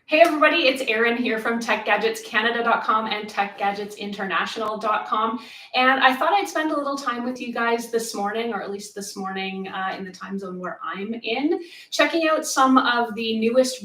Hey everybody, it's Erin here from TechGadgetsCanada.com and TechGadgetsInternational.com. And I thought I'd spend a little time with you guys this morning, or at least this morning in the time zone where I'm in, checking out some of the newest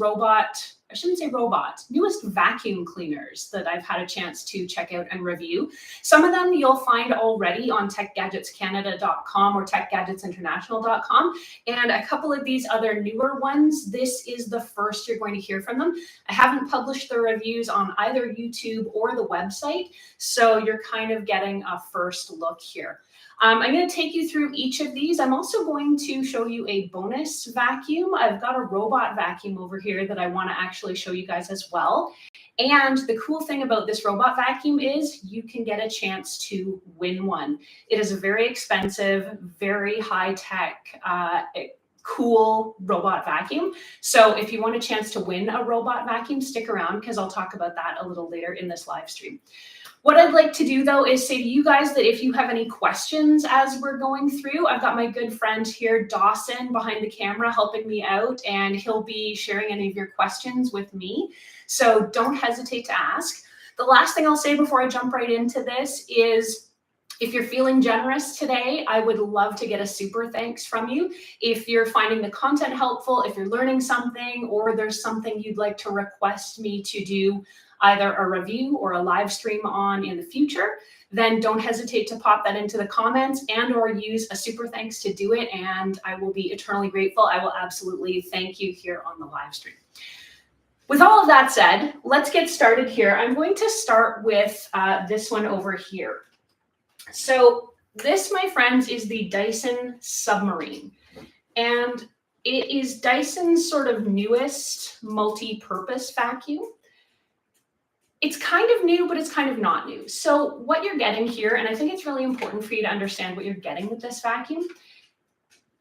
newest vacuum cleaners that I've had a chance to check out and review. Some of them you'll find already on TechGadgetsCanada.com or TechGadgetsInternational.com. And a couple of these other newer ones, this is the first you're going to hear from them. I haven't published the reviews on either YouTube or the website, so you're kind of getting a first look here. I'm going to take you through each of these. I'm also going to show you a bonus vacuum. I've got a robot vacuum over here that I want to actually show you guys as well. And the cool thing about this robot vacuum is you can get a chance to win one. It is a very expensive, very high-tech, cool robot vacuum. So if you want a chance to win a robot vacuum, stick around because I'll talk about that a little later in this live stream. What I'd like to do though is say to you guys that if you have any questions as we're going through, I've got my good friend here, Dawson, behind the camera helping me out, and he'll be sharing any of your questions with me. So don't hesitate to ask. The last thing I'll say before I jump right into this is if you're feeling generous today, I would love to get a super thanks from you. If you're finding the content helpful, if you're learning something, or there's something you'd like to request me to do either a review or a live stream on in the future, then don't hesitate to pop that into the comments and or use a super thanks to do it. And I will be eternally grateful. I will absolutely thank you here on the live stream. With all of that said, let's get started here. I'm going to start with this one over here. So this, my friends, is the Dyson Submarine. And it is Dyson's sort of newest multi-purpose vacuum. It's kind of new, but it's kind of not new. So what you're getting here, and I think it's really important for you to understand what you're getting with this vacuum,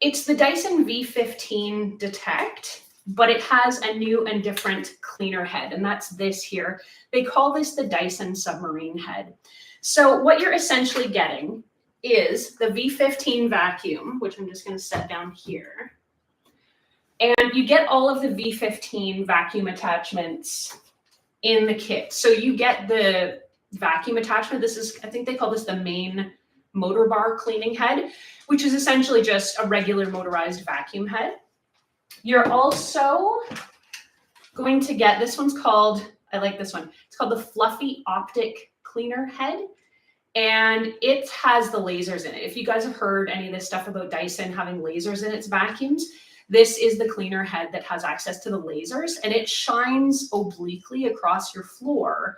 it's the Dyson V15 Detect, but it has a new and different cleaner head, and that's this here. They call this the Dyson Submarine head. So what you're essentially getting is the V15 vacuum, which I'm just going to set down here. And you get all of the V15 vacuum attachments in the kit. So you get the vacuum attachment. This is, I think they call this the main motor bar cleaning head, which is essentially just a regular motorized vacuum head. You're also going to get, this one's called, I like this one. It's called the Fluffy Optic Cleaner Head. And it has the lasers in it. If you guys have heard any of this stuff about Dyson having lasers in its vacuums, this is the cleaner head that has access to the lasers, and it shines obliquely across your floor,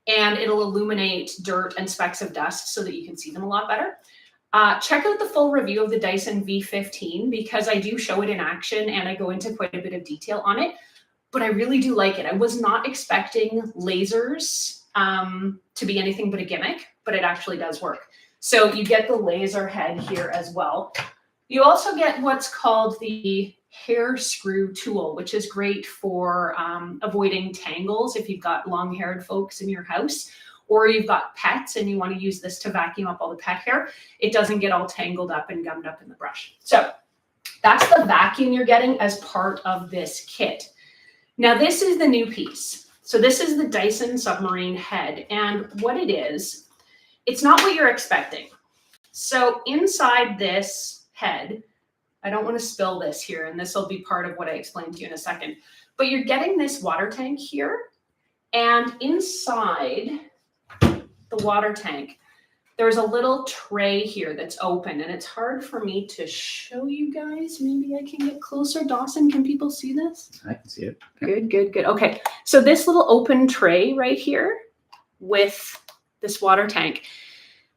and it'll illuminate dirt and specks of dust so that you can see them a lot better. Check out the full review of the Dyson V15 because I do show it in action and I go into quite a bit of detail on it, but I really do like it. I was not expecting lasers to be anything but a gimmick, but it actually does work. So you get the laser head here as well. You also get what's called the hair screw tool, which is great for avoiding tangles if you've got long-haired folks in your house, or you've got pets and you want to use this to vacuum up all the pet hair. It doesn't get all tangled up and gummed up in the brush. So that's the vacuum you're getting as part of this kit. Now this is the new piece. So this is the Dyson Submarine head, and what it is, it's not what you're expecting. So inside this head, I don't want to spill this here, and this will be part of what I explain to you in a second, but you're getting this water tank here, and inside the water tank, there's a little tray here that's open, and it's hard for me to show you guys. Maybe I can get closer. Dawson, can people see this? I can see it. Good, good, good. Okay, so this little open tray right here with this water tank,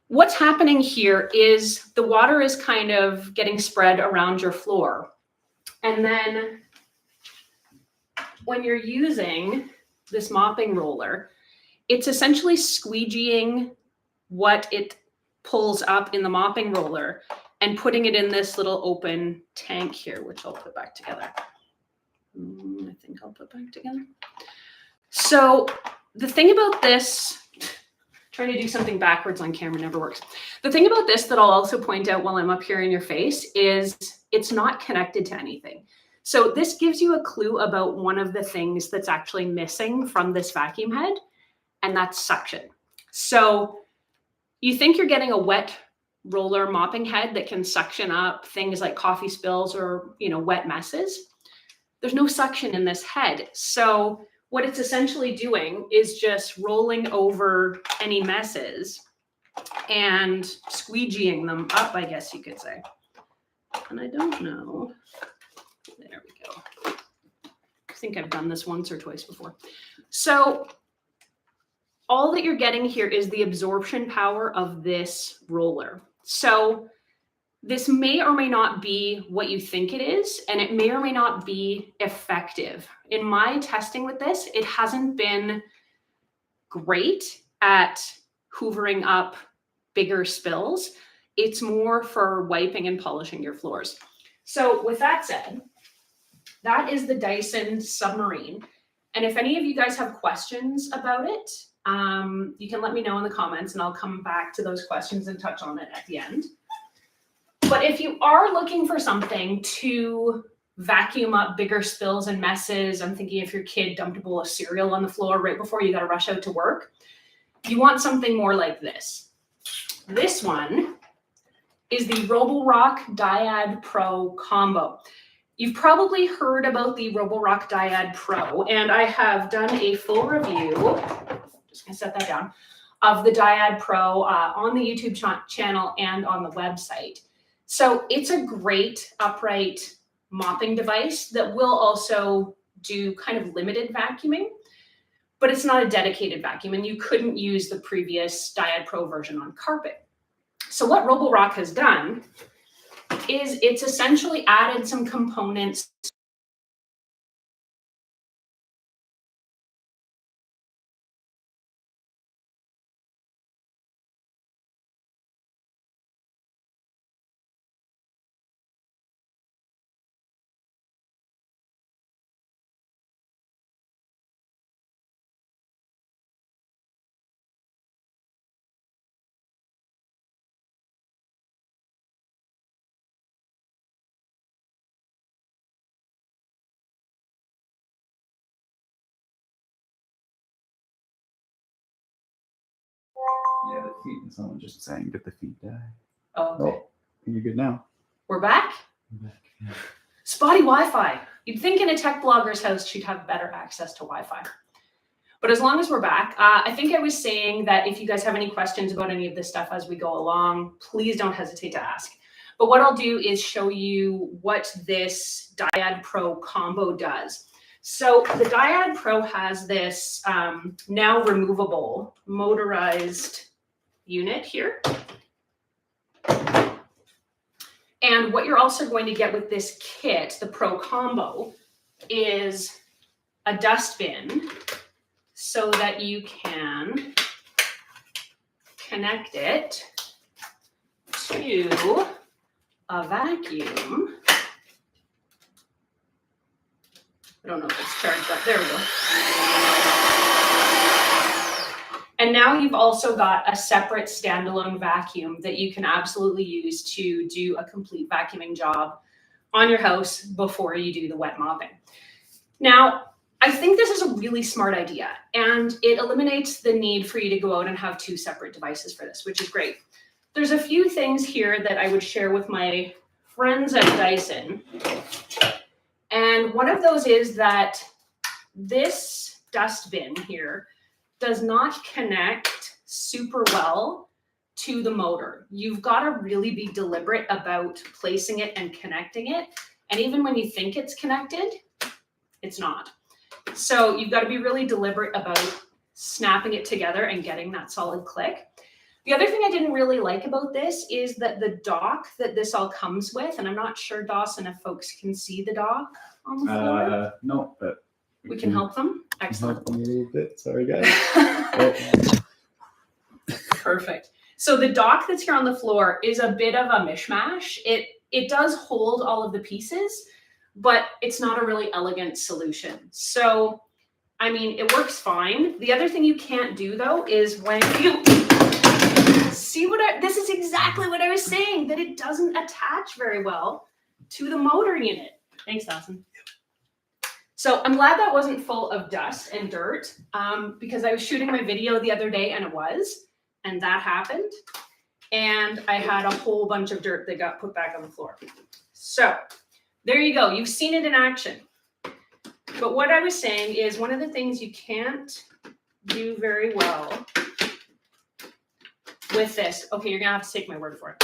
what's happening here is the water is kind of getting spread around your floor. And then when you're using this mopping roller, it's essentially squeegeeing what it pulls up in the mopping roller and putting it in this little open tank here, which I'll put back together. I think I'll put back together. So the thing about this, trying to do something backwards on camera never works. The thing about this that I'll also point out while I'm up here in your face is it's not connected to anything. So this gives you a clue about one of the things that's actually missing from this vacuum head, and that's suction. So you think you're getting a wet roller mopping head that can suction up things like coffee spills or, wet messes. There's no suction in this head. So what it's essentially doing is just rolling over any messes and squeegeeing them up, I guess you could say. And I don't know. There we go. I think I've done this once or twice before. So all that you're getting here is the absorption power of this roller. So this may or may not be what you think it is, and it may or may not be effective. In my testing with this, it hasn't been great at hoovering up bigger spills. It's more for wiping and polishing your floors. So with that said, that is the Dyson Submarine. And if any of you guys have questions about it, you can let me know in the comments and I'll come back to those questions and touch on it at the end. But if you are looking for something to vacuum up bigger spills and messes, I'm thinking if your kid dumped a bowl of cereal on the floor right before you got to rush out to work, you want something more like this. This one is the Roborock Dyad Pro combo. You've probably heard about the Roborock Dyad Pro, and I have done a full review, just gonna set that down, of the Dyad Pro on the YouTube channel and on the website. So it's a great upright mopping device that will also do kind of limited vacuuming, but it's not a dedicated vacuum, and you couldn't use the previous Dyad Pro version on carpet. So what Roborock has done is it's essentially added some components Yeah, the feet. Someone just saying, get the feet die. Oh, okay. Oh, you're good now. We're back? We're back. Yeah. Spotty Wi-Fi. You'd think in a tech blogger's house she'd have better access to Wi-Fi. But as long as we're back, I think I was saying that if you guys have any questions about any of this stuff as we go along, please don't hesitate to ask. But what I'll do is show you what this Dyad Pro combo does. So the Dyad Pro has this now removable motorized unit here. And what you're also going to get with this kit, the Pro Combo, is a dustbin so that you can connect it to a vacuum. I don't know if it's charged up. There we go. And now you've also got a separate standalone vacuum that you can absolutely use to do a complete vacuuming job on your house before you do the wet mopping. Now, I think this is a really smart idea, and it eliminates the need for you to go out and have two separate devices for this, which is great. There's a few things here that I would share with my friends at Dyson. And one of those is that this dustbin here does not connect super well to the motor. You've got to really be deliberate about placing it and connecting it. And even when you think it's connected, it's not. So you've got to be really deliberate about snapping it together and getting that solid click. The other thing I didn't really like about this is that the dock that this all comes with, and I'm not sure, Dawson, if folks can see the dock on the floor. No, but we can help them. Excellent. Help them a little bit. Sorry, guys. Perfect. So the dock that's here on the floor is a bit of a mishmash. It does hold all of the pieces, but it's not a really elegant solution. So, I mean, it works fine. The other thing you can't do, though, is when you see this is exactly what I was saying, that it doesn't attach very well to the motor unit. Thanks, Dawson. So I'm glad that wasn't full of dust and dirt because I was shooting my video the other day and it was, and that happened. And I had a whole bunch of dirt that got put back on the floor. So there you go. You've seen it in action. But what I was saying is one of the things you can't do very well with this. Okay, you're going to have to take my word for it.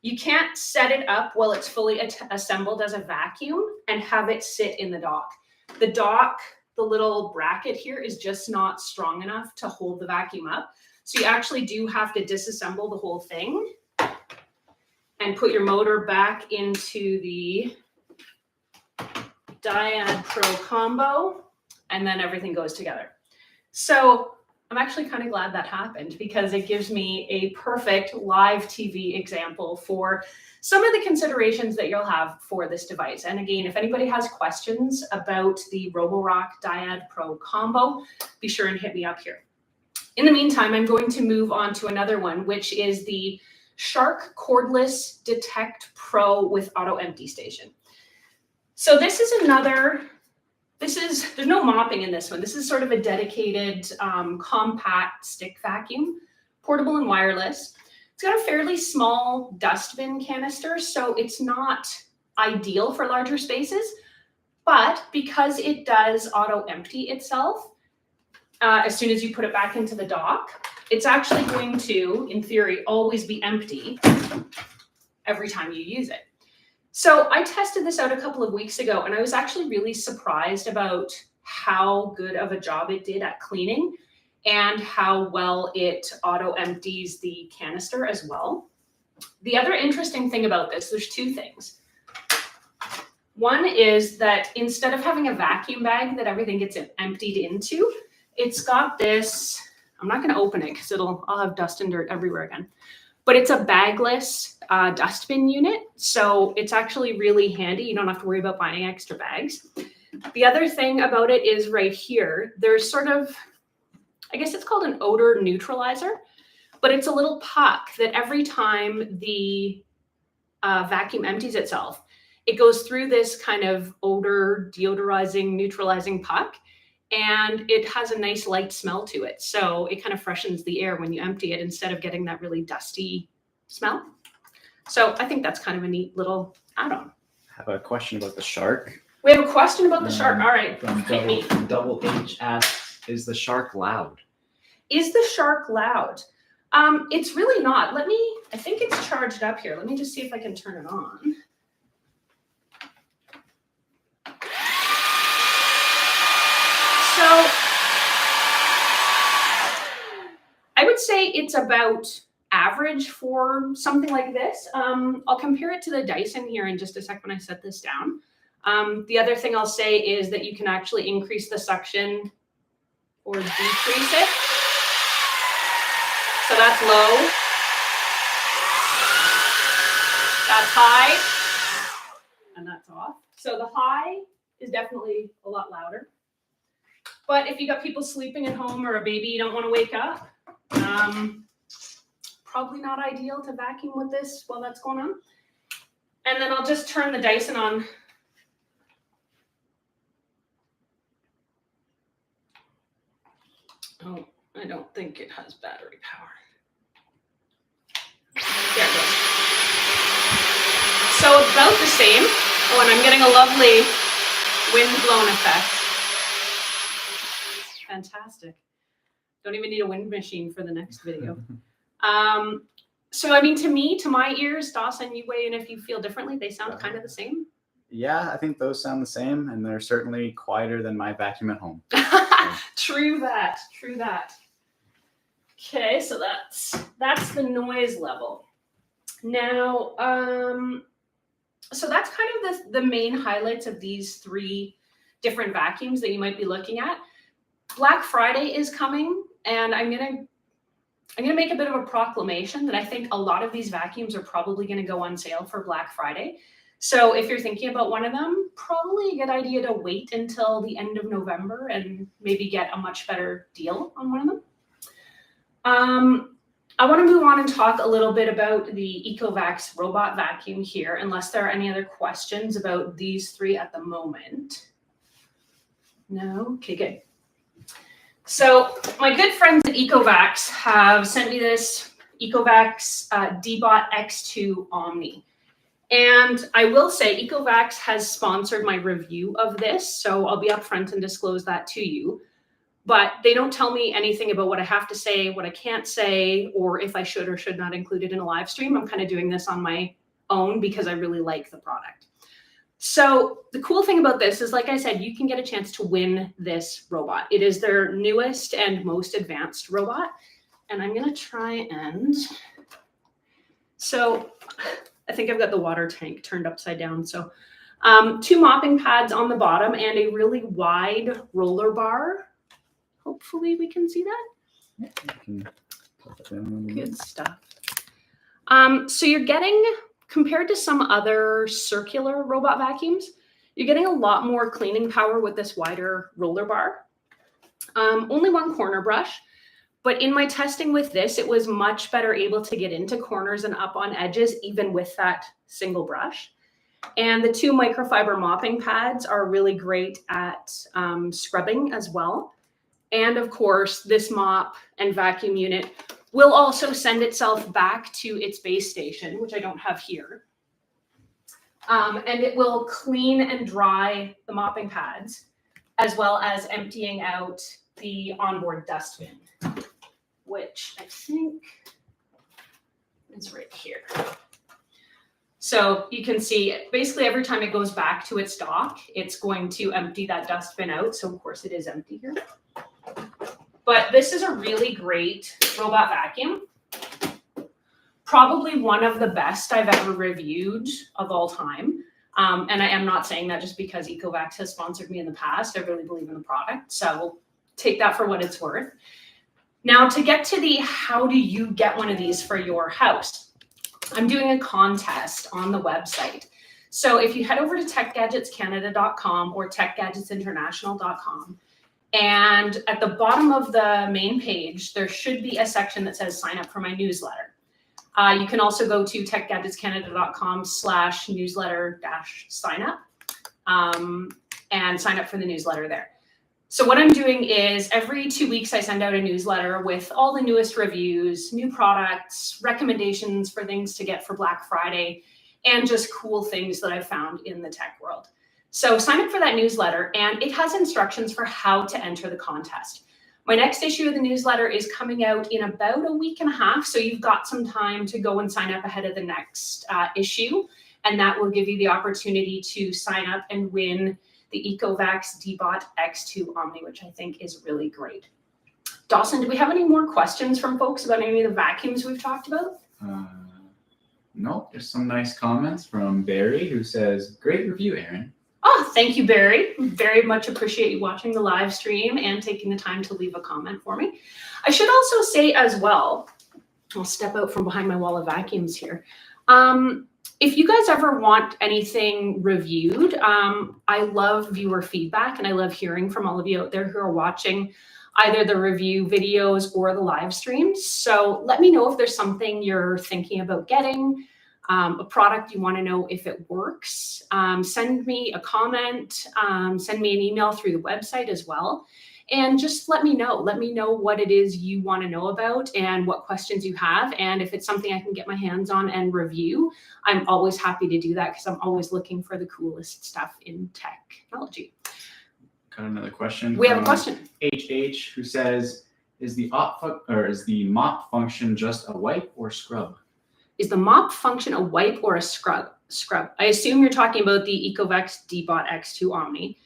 You can't set it up while it's fully assembled as a vacuum and have it sit in the dock. The dock, the little bracket here is just not strong enough to hold the vacuum up. So you actually do have to disassemble the whole thing and put your motor back into the Dyad Pro combo, and then everything goes together. So I'm actually kind of glad that happened because it gives me a perfect live TV example for some of the considerations that you'll have for this device. And again, if anybody has questions about the Roborock Dyad Pro combo, be sure and hit me up here. In the meantime, I'm going to move on to another one, which is the Shark Cordless Detect Pro with Auto Empty Station. So this is another, there's no mopping in this one. This is sort of a dedicated compact stick vacuum, portable and wireless. It's got a fairly small dustbin canister, so it's not ideal for larger spaces, but because it auto empty itself, as soon as you put it back into the dock, it's actually going to, in theory, always be empty every time you use it. So I tested this out a couple of weeks ago, and I was actually really surprised about how good of a job it did at cleaning and how well it auto empties the canister as well. The other interesting thing about this, there's two things. One is that instead of having a vacuum bag that everything gets emptied into, it's got this, I'm not going to open it because I'll have dust and dirt everywhere again, but it's a bagless dustbin unit. So it's actually really handy. You don't have to worry about buying extra bags. The other thing about it is right here, there's sort of, I guess it's called an odor neutralizer, but it's a little puck that every time the vacuum empties itself, it goes through this kind of odor deodorizing, neutralizing puck, and it has a nice light smell to it. So it kind of freshens the air when you empty it instead of getting that really dusty smell. So I think that's kind of a neat little add-on. I have a question about the Shark. We have a question about the Shark. All right, hit me. Double H asks, is the Shark loud? Is the Shark loud? It's really not. I think it's charged up here. Let me just see if I can turn it on. So I would say it's about average for something like this. I'll compare it to the Dyson here in just a sec when I set this down. The other thing I'll say is that you can actually increase the suction or decrease it. So that's low. That's high. And that's off. So the high is definitely a lot louder. But if you got people sleeping at home or a baby you don't want to wake up, probably not ideal to vacuum with this while that's going on. And then I'll just turn the Dyson on. Oh, I don't think it has battery power. There it goes. So about the same. Oh, and I'm getting a lovely wind blown effect. Fantastic. Don't even need a wind machine for the next video. So, I mean, to me, to my ears, Dawson, you weigh in if you feel differently. They sound kind of the same. Yeah, I think those sound the same, and they're certainly quieter than my vacuum at home. True that. True that. Okay, so that's the noise level. Now, so that's kind of the main highlights of these three different vacuums that you might be looking at. Black Friday is coming, and I'm gonna make a bit of a proclamation that I think a lot of these vacuums are probably gonna go on sale for Black Friday. So if you're thinking about one of them, probably a good idea to wait until the end of November and maybe get a much better deal on one of them. I want to move on and talk a little bit about the Ecovacs robot vacuum here, unless there are any other questions about these three at the moment. No? Okay, good. So my good friends at Ecovacs have sent me this Ecovacs Dyad X2 Omni. And I will say Ecovacs has sponsored my review of this, so I'll be upfront and disclose that to you. But they don't tell me anything about what I have to say, what I can't say, or if I should or should not include it in a live stream. I'm kind of doing this on my own because I really like the product. So the cool thing about this is, like I said, you can get a chance to win this robot. It is their newest and most advanced robot. And I'm going to try and... So I think I've got the water tank turned upside down. So 2 mopping pads on the bottom and a really wide roller bar. Hopefully we can see that. Good stuff. So you're getting, compared to some other circular robot vacuums, you're getting a lot more cleaning power with this wider roller bar. Only 1 corner brush, but in my testing with this, it was much better able to get into corners and up on edges, even with that single brush. And the 2 microfiber mopping pads are really great at scrubbing as well. And of course, this mop and vacuum unit will also send itself back to its base station, which I don't have here. And it will clean and dry the mopping pads, as well as emptying out the onboard dustbin, which I think is right here. So you can see basically every time it goes back to its dock, it's going to empty that dustbin out. So of course it is empty here. But this is a really great robot vacuum. Probably one of the best I've ever reviewed of all time. And I am not saying that just because Ecovacs has sponsored me in the past. I really believe in the product. So take that for what it's worth. Now to get to the how do you get one of these for your house? I'm doing a contest on the website. So if you head over to techgadgetscanada.com or techgadgetsinternational.com, and at the bottom of the main page, there should be a section that says sign up for my newsletter. You can also go to techgadgetscanada.com/newsletter-sign up and sign up for the newsletter there. So what I'm doing is every 2 weeks, I send out a newsletter with all the newest reviews, new products, recommendations for things to get for Black Friday, and just cool things that I've found in the tech world. So sign up for that newsletter, and it has instructions for how to enter the contest. My next issue of the newsletter is coming out in about a week and a half, so you've got some time to go and sign up ahead of the next issue, and that will give you the opportunity to sign up and win the Ecovacs Dyad X2 Omni, which I think is really great. Dawson, do we have any more questions from folks about any of the vacuums we've talked about? No, there's some nice comments from Barry, who says, great review, Aaron. Oh, thank you, Barry. Very much appreciate you watching the live stream and taking the time to leave a comment for me. I should also say as well, I'll step out from behind my wall of vacuums here. If you guys ever want anything reviewed, I love viewer feedback, and I love hearing from all of you out there who are watching either the review videos or the live streams. So let me know if there's something you're thinking about getting, a product you want to know if it works. Send me a comment, send me an email through the website as well. And just let me know. Let me know what it is you want to know about and what questions you have. And if it's something I can get my hands on and review, I'm always happy to do that because I'm always looking for the coolest stuff in technology. Got another question. We have a question. HH, who says, is the mop function just a wipe or scrub? Is the mop function a wipe or a scrub? I assume you're talking about the Ecovacs Dyad X2 Omni.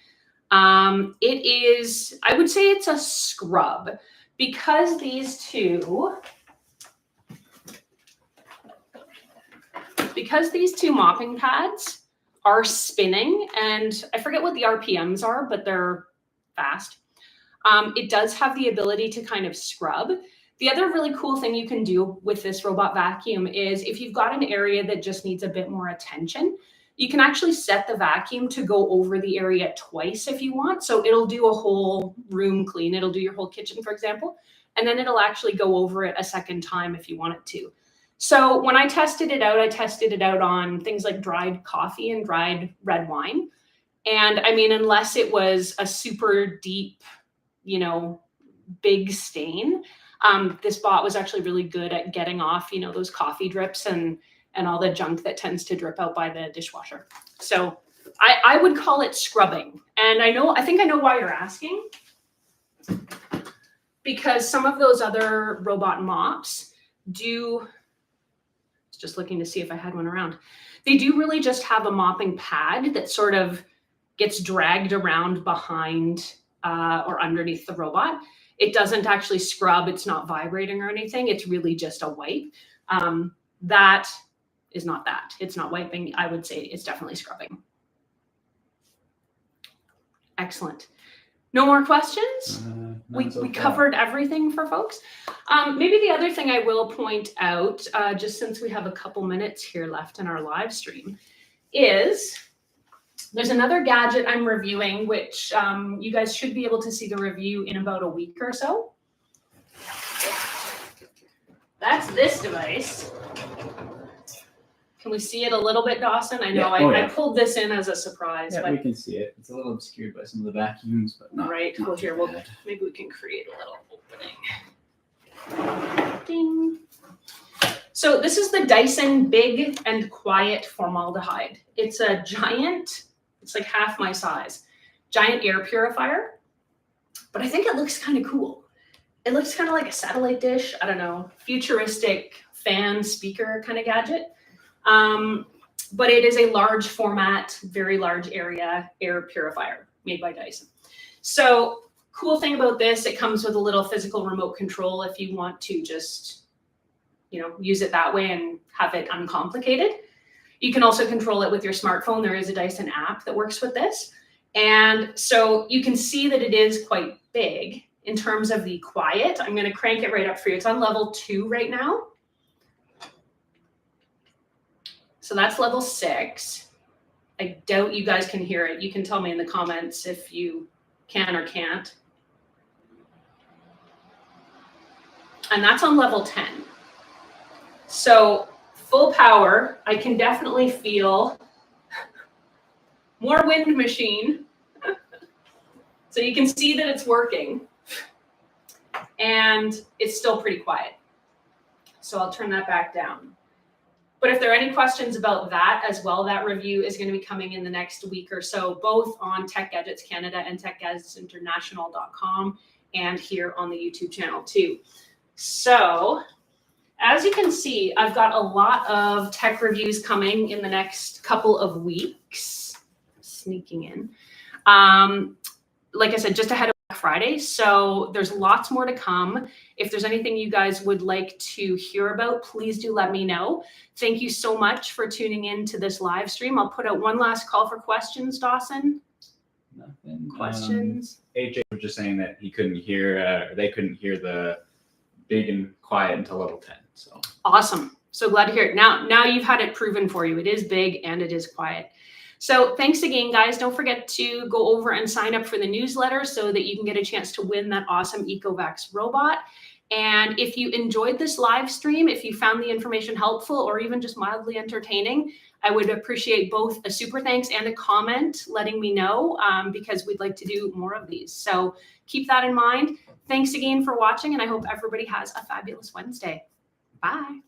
It is, I would say it's a scrub because these two mopping pads are spinning, and I forget what the RPMs are, but they're fast. It does have the ability to kind of scrub. The other really cool thing you can do with this robot vacuum is if you've got an area that just needs a bit more attention, you can actually set the vacuum to go over the area twice if you want. So it'll do a whole room clean. It'll do your whole kitchen, for example, and then it'll actually go over it a second time if you want it to. So when I tested it out on things like dried coffee and dried red wine. And I mean, unless it was a super deep, you know, big stain, this bot was actually really good at getting off, you know, those coffee drips and all the junk that tends to drip out by the dishwasher. So I would call it scrubbing. And I think I know why you're asking, because some of those other robot mops do, just looking to see if I had one around. They do really just have a mopping pad that sort of gets dragged around behind or underneath the robot. It doesn't actually scrub. It's not vibrating or anything. It's really just a wipe. That is not that. It's not wiping. I would say it's definitely scrubbing. Excellent. No more questions? We covered everything for folks. Maybe the other thing I will point out, just since we have a couple minutes here left in our live stream, is there's another gadget I'm reviewing, which you guys should be able to see the review in about a week or so. That's this device. Can we see it a little bit, Dawson? I know I pulled this in as a surprise. Yeah, but we can see it. It's a little obscured by some of the vacuums, but not. Right. Well, here, maybe we can create a little opening. Ding. So this is the Dyson Big and Quiet Formaldehyde. It's a giant, it's like half my size, giant air purifier. But I think it looks kind of cool. It looks kind of like a satellite dish. I don't know, futuristic fan speaker kind of gadget. But it is a large format, very large area air purifier made by Dyson. So cool thing about this, it comes with a little physical remote control if you want to just, you know, use it that way and have it uncomplicated. You can also control it with your smartphone. There is a Dyson app that works with this. And so you can see that it is quite big in terms of the quiet. I'm going to crank it right up for you. It's on level 2 right now. So that's level 6. I doubt you guys can hear it. You can tell me in the comments if you can or can't. And that's on level 10. So full power, I can definitely feel more wind machine. So you can see that it's working. And it's still pretty quiet. So I'll turn that back down. But if there are any questions about that as well, that review is going to be coming in the next week or so, both on Tech Gadgets Canada and techgadgetsinternational.com and here on the YouTube channel too. So as you can see, I've got a lot of tech reviews coming in the next couple of weeks, sneaking in. Like I said, just ahead of Black Friday. So there's lots more to come. If there's anything you guys would like to hear about, please do let me know. Thank you so much for tuning in to this live stream. I'll put out one last call for questions, Dawson. Nothing. Questions? AJ was just saying that he couldn't hear, they couldn't hear the big and quiet until level 10. So awesome. So glad to hear it. Now you've had it proven for you. It is big and it is quiet. So thanks again, guys. Don't forget to go over and sign up for the newsletter so that you can get a chance to win that awesome Ecovacs robot. And if you enjoyed this live stream, if you found the information helpful or even just mildly entertaining, I would appreciate both a super thanks and a comment letting me know, because we'd like to do more of these. So keep that in mind. Thanks again for watching, and I hope everybody has a fabulous Wednesday. Bye.